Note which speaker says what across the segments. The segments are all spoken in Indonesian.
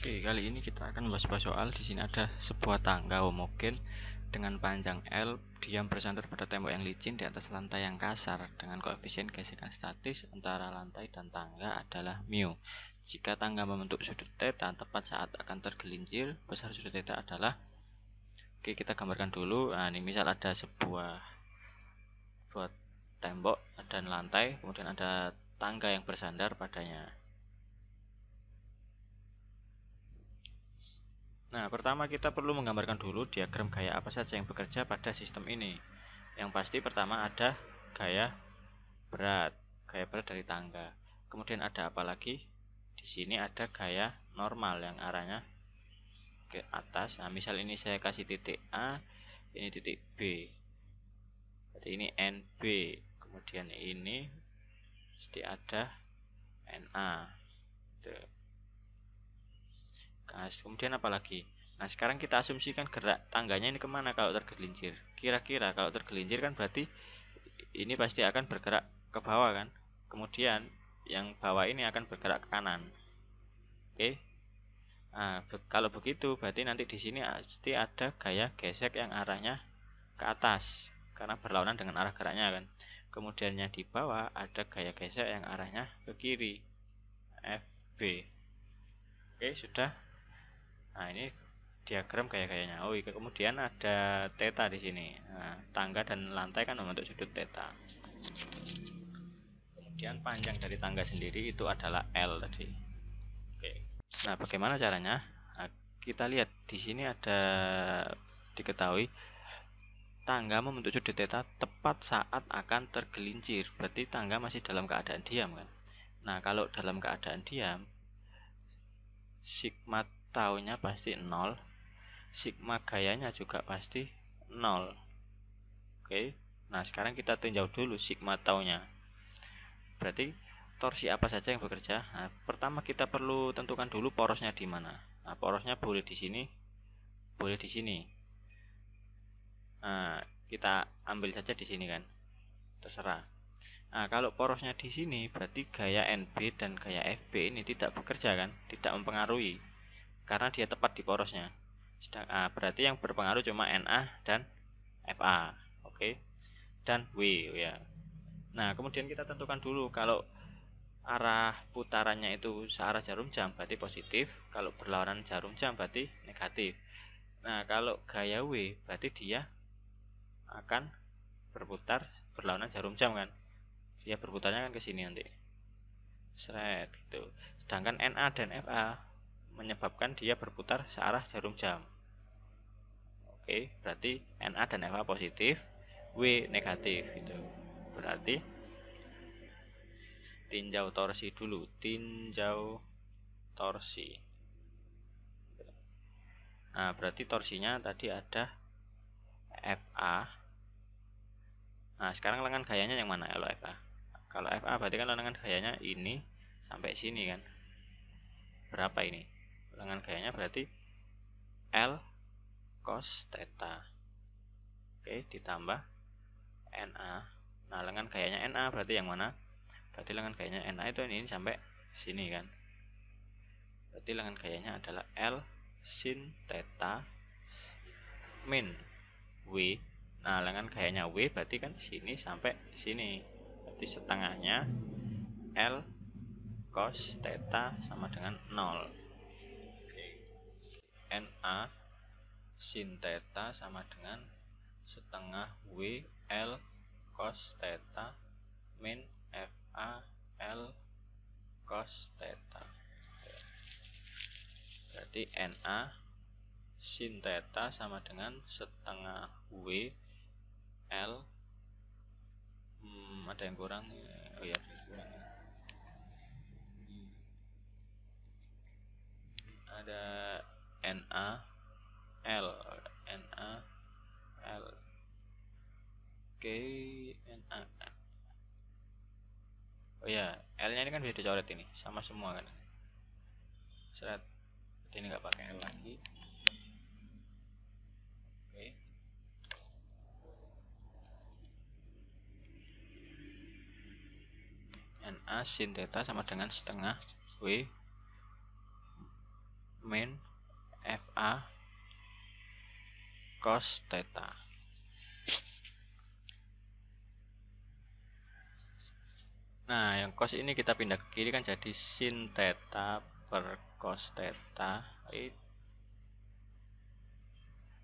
Speaker 1: Oke, kali ini kita akan membahas soal di sini ada sebuah tangga homogen dengan panjang L, diam bersandar pada tembok yang licin di atas lantai yang kasar dengan koefisien gesekan statis antara lantai dan tangga adalah mu. Jika tangga membentuk sudut theta tepat saat akan tergelincir, besar sudut theta adalah. Oke, kita gambarkan dulu. Nah, ini misal ada sebuah tembok dan lantai, kemudian ada tangga yang bersandar padanya. Nah, pertama kita perlu menggambarkan dulu diagram gaya apa saja yang bekerja pada sistem ini. Yang pasti pertama ada gaya berat dari tangga. Kemudian ada apa lagi? Di sini ada gaya normal yang arahnya ke atas. Nah, misal ini saya kasih titik A, ini titik B. Jadi ini NB. Kemudian ini mesti ada NA. Nah, kemudian apa lagi? Nah, sekarang kita asumsikan gerak tangganya ini kemana kalau tergelincir. Kira-kira kalau tergelincir kan berarti ini pasti akan bergerak ke bawah kan. Kemudian yang bawah ini akan bergerak ke kanan. Oke. Nah, kalau begitu berarti nanti di sini pasti ada gaya gesek yang arahnya ke atas karena berlawanan dengan arah geraknya kan. Kemudiannya di bawah ada gaya gesek yang arahnya ke kiri. FB. Oke, sudah. Nah, ini diagram gaya-gayanya. Oh, iya. Kemudian ada theta di sini. Nah, tangga dan lantai kan membentuk sudut theta. Kemudian panjang dari tangga sendiri itu adalah L tadi. Oke. Nah, bagaimana caranya? Nah, kita lihat di sini ada diketahui tangga membentuk sudut theta tepat saat akan tergelincir. Berarti tangga masih dalam keadaan diam kan? Nah, kalau dalam keadaan diam, sigma taunya pasti 0. Sigma gayanya juga pasti 0. Oke. Nah, sekarang kita tinjau dulu sigma taunya. Berarti torsi apa saja yang bekerja? Nah, pertama kita perlu tentukan dulu porosnya di mana. Nah, porosnya boleh di sini, boleh di sini. Nah, kita ambil saja di sini kan. Terserah. Nah, kalau porosnya di sini berarti gaya NB dan gaya FB ini tidak bekerja kan? Tidak mempengaruhi. Karena dia tepat di porosnya. Berarti yang berpengaruh cuma NA dan FA. Oke. Dan W ya. Nah, kemudian kita tentukan dulu kalau arah putarannya itu searah jarum jam berarti positif, kalau berlawanan jarum jam berarti negatif. Nah, kalau gaya W berarti dia akan berputar berlawanan jarum jam kan. Dia berputarnya kan ke sini nanti. Seret gitu. Sedangkan NA dan FA menyebabkan dia berputar searah jarum jam. Oke, berarti NA dan FA positif, W negatif gitu. Berarti tinjau torsi dulu, tinjau torsi. Nah, berarti torsinya tadi ada FA. Nah, sekarang lengan gayanya yang mana kalau FA? Kalau FA berarti kan lengan gayanya ini sampai sini kan. Berapa ini? Lengan gayanya berarti L cos theta. Oke, ditambah NA. Nah, lengan gayanya NA berarti yang mana? Berarti lengan gayanya NA itu ini sampai sini kan. Berarti lengan gayanya adalah L sin theta min W. Nah, lengan gayanya W berarti kan sini sampai sini. Berarti setengahnya L cos theta sama dengan 0. NA sin theta sama dengan setengah W L cos theta min FA L cos theta. Berarti NA sin theta sama dengan setengah W L. Ada yang kurang. Oh ya, kurang. Ada NA L Oke, NA. Oh ya, L nya ini kan bisa dicoret ini, sama semua kan. Seret. Jadi ini nggak pakai L lagi. Oke. NA sin theta sama dengan setengah W min FA cos theta. Nah, yang cos ini kita pindah ke kiri kan jadi sin theta per cos theta.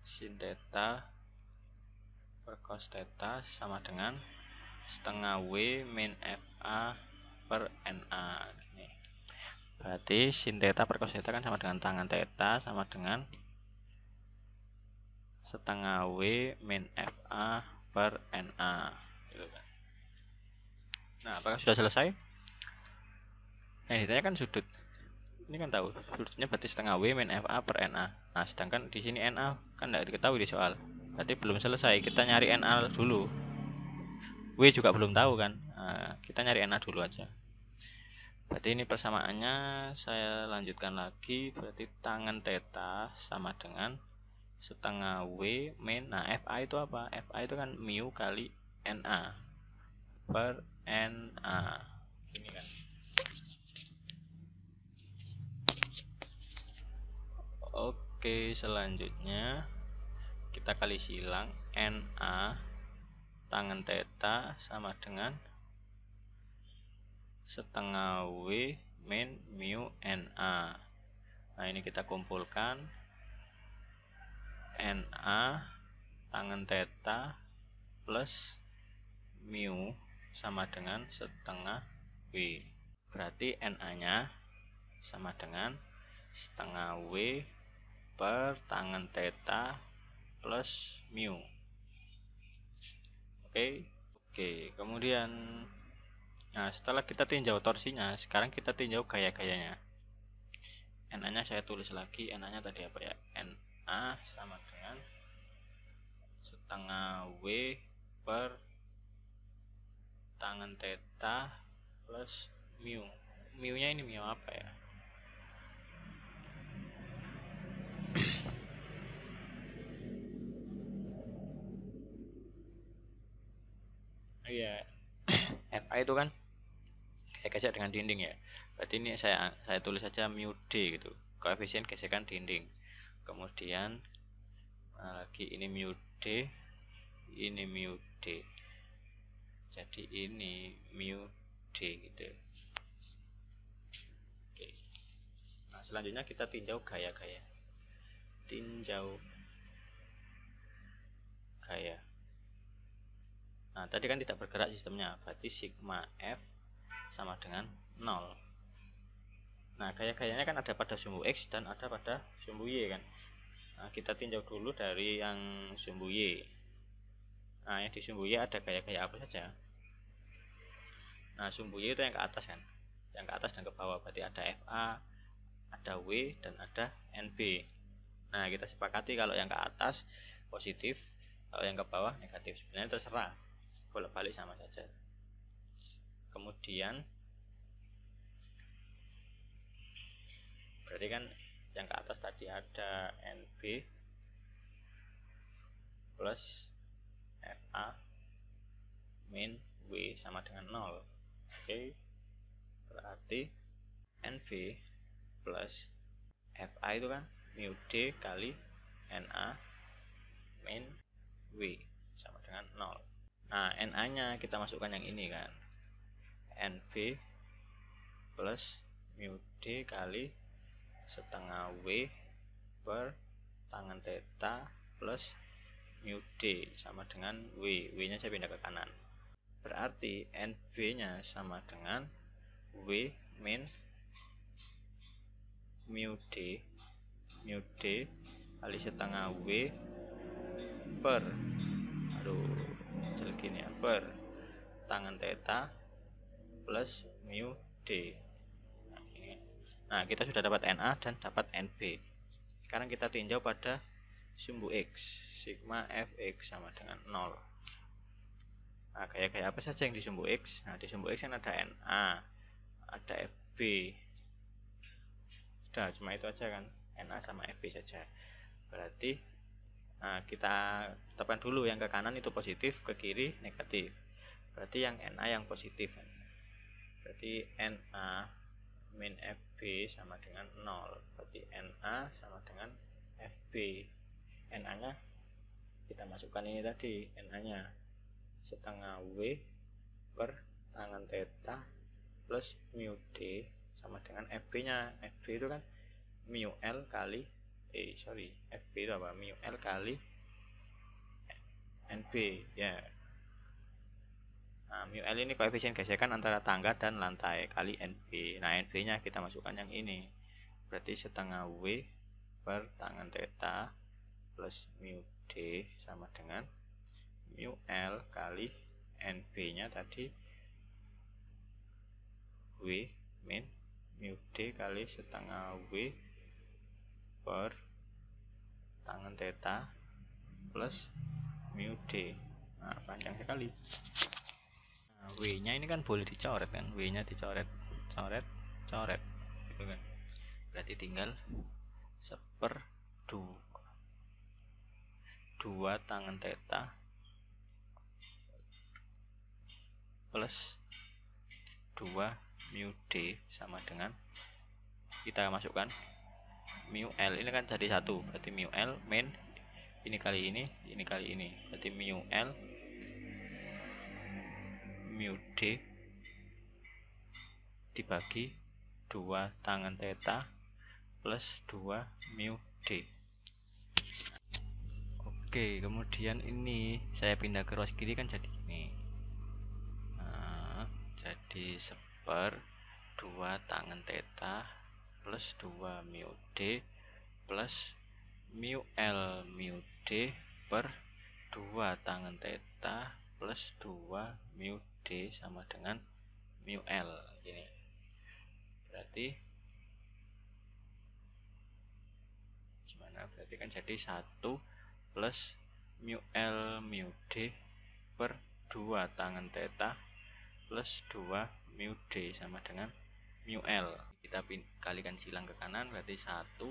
Speaker 1: Sin theta per cos theta sama dengan setengah W min FA per NA. Nih. Berarti sin theta per cos theta kan sama dengan tangan theta sama dengan setengah W min FA per NA. Nah, apakah sudah selesai? Nah, ditanya kan sudut. Ini kan tahu, sudutnya berarti setengah W min FA per NA. Nah, sedangkan di sini NA kan tidak diketahui di soal. Berarti belum selesai, kita nyari NA dulu. W juga belum tahu kan. Nah, kita nyari NA dulu aja. Berarti ini persamaannya saya lanjutkan lagi. Berarti tangen theta sama dengan setengah W min. Nah, FA itu apa? FA itu kan mu kali NA per NA. Ini kan. Oke, selanjutnya kita kali silang NA tangen theta sama dengan setengah W min mu NA. Nah, ini kita kumpulkan NA tangen theta plus mu sama dengan setengah W. Berarti NA-nya sama dengan setengah W per tangen theta plus mu. Oke, kemudian nah, setelah kita tinjau torsinya, sekarang kita tinjau gaya-gayanya. NA-nya saya tulis lagi, NA-nya tadi apa ya? NA sama dengan setengah W per tangen theta plus mu. Mu-nya ini mu apa ya? Iya. FA itu kan gesek dengan dinding ya. Berarti ini saya tulis saja mu D gitu. Koefisien gesekan dinding. Kemudian lagi ini mu D, ini mu D. Jadi ini mu D gitu. Oke. Nah, selanjutnya kita tinjau gaya-gaya. Tinjau gaya. Nah, tadi kan tidak bergerak sistemnya, berarti sigma F sama dengan 0. Nah, gaya-gayanya kan ada pada sumbu X dan ada pada sumbu Y kan. Nah, kita tinjau dulu dari yang sumbu Y. Nah, yang di sumbu Y ada gaya-gaya apa saja? Nah, sumbu Y itu yang ke atas kan. Yang ke atas dan ke bawah, berarti ada FA, ada W, dan ada NB. Nah, kita sepakati kalau yang ke atas positif, kalau yang ke bawah negatif. Sebenarnya terserah, bolak-balik sama saja. Kemudian berarti kan yang ke atas tadi ada NB plus FA min W sama dengan 0. Oke, berarti NB plus FA itu kan mu D kali NA min W sama dengan 0. Nah, NA nya kita masukkan yang ini kan, NB plus mu D kali setengah W per tangen theta plus mu D sama dengan W. W nya saya pindah ke kanan. Berarti NB nya sama dengan W min mu D kali setengah W per gini ya, per tangen theta plus mu D. Nah, kita sudah dapat NA dan dapat NB. Sekarang kita tinjau pada sumbu X. Sigma Fx sama dengan 0. Nah, gaya-gaya apa saja yang di sumbu X? Nah, di sumbu X kan ada NA, ada FB. Sudah, cuma itu aja kan, NA sama FB saja. Berarti kita tetapkan dulu yang ke kanan itu positif, ke kiri negatif. Berarti yang NA yang positif. Berarti NA min FB sama dengan 0. Berarti A sama dengan FB. NA nya kita masukkan ini tadi, NA nya setengah W per tangan theta plus mu D sama dengan FB nya. FB itu kan mu L kali FB itu apa? Mu L kali NB ya. Nah, mu L ini koefisien gesekan antara tangga dan lantai kali NB. Nah, NB nya kita masukkan yang ini, berarti setengah W per tangan theta plus mu D sama dengan mu L kali NB nya tadi W min mu D kali setengah W per tangan theta plus mu D. Nah, panjang sekali. Nah, W nya ini kan boleh dicoret kan, W nya dicoret, coret, coret gitu kan, berarti tinggal 1/2 tangan theta plus 2 mu D sama dengan, kita masukkan mu L ini kan jadi 1, berarti mu L min ini kali ini kali ini, berarti mu L mu D dibagi 2 tangan theta plus 2 mu D. Oke, kemudian ini saya pindah ke ruas kiri kan jadi ini. Nah, jadi 1/2 tangan theta plus 2 mu D plus mu L mu D per 2 tangan theta plus 2 mu D sama dengan mu L ini. Berarti gimana? Berarti kan jadi 1 plus mu L mu D per 2 tangan theta plus 2 mu D sama dengan mu L. Kita kalikan silang ke kanan, berarti 1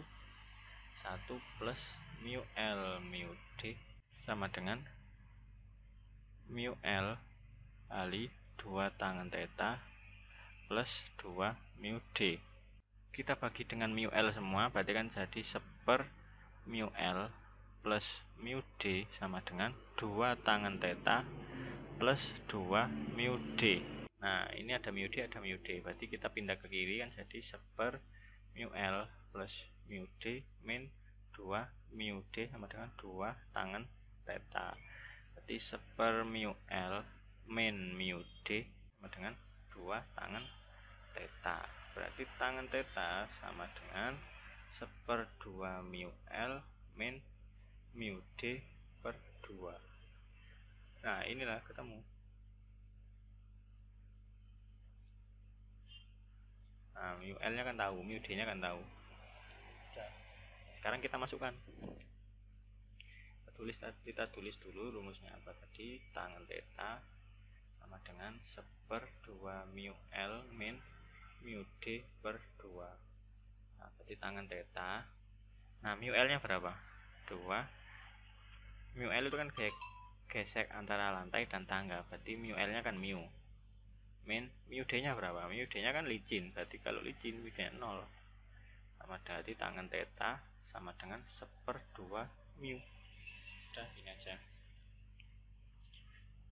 Speaker 1: plus mu L mu D sama dengan mu L kali 2 tangan theta plus 2 mu D. Kita bagi dengan mu L semua, berarti kan jadi 1/2 mu L plus mu D sama dengan 2 tangan theta plus 2 mu D. Nah, ini ada mu D, ada mu D, berarti kita pindah ke kiri kan jadi 1/2 mu L plus mu D min 2 mu D sama dengan 2 tangan theta. Berarti 1/2 mu L min mu D sama dengan 2 tangan theta. Berarti tangan theta sama dengan 1/2 mu L min mu D per 2. Nah, inilah ketemu. Nah, mu L nya kan tahu, mu D nya kan tahu. Sekarang kita masukkan, kita tulis dulu rumusnya apa tadi. Tangan theta sama dengan 1/2 mu L min mu D per 2. Nah, berarti tangan theta, nah mu L nya berapa? 2. Mu L itu kan gesek antara lantai dan tangga, berarti mu L nya kan mu min mu D nya berapa? Mu D nya kan licin, berarti kalau licin mu D nya 0, sama berarti tangan theta sama dengan 1/2 mu. Udah, ini aja.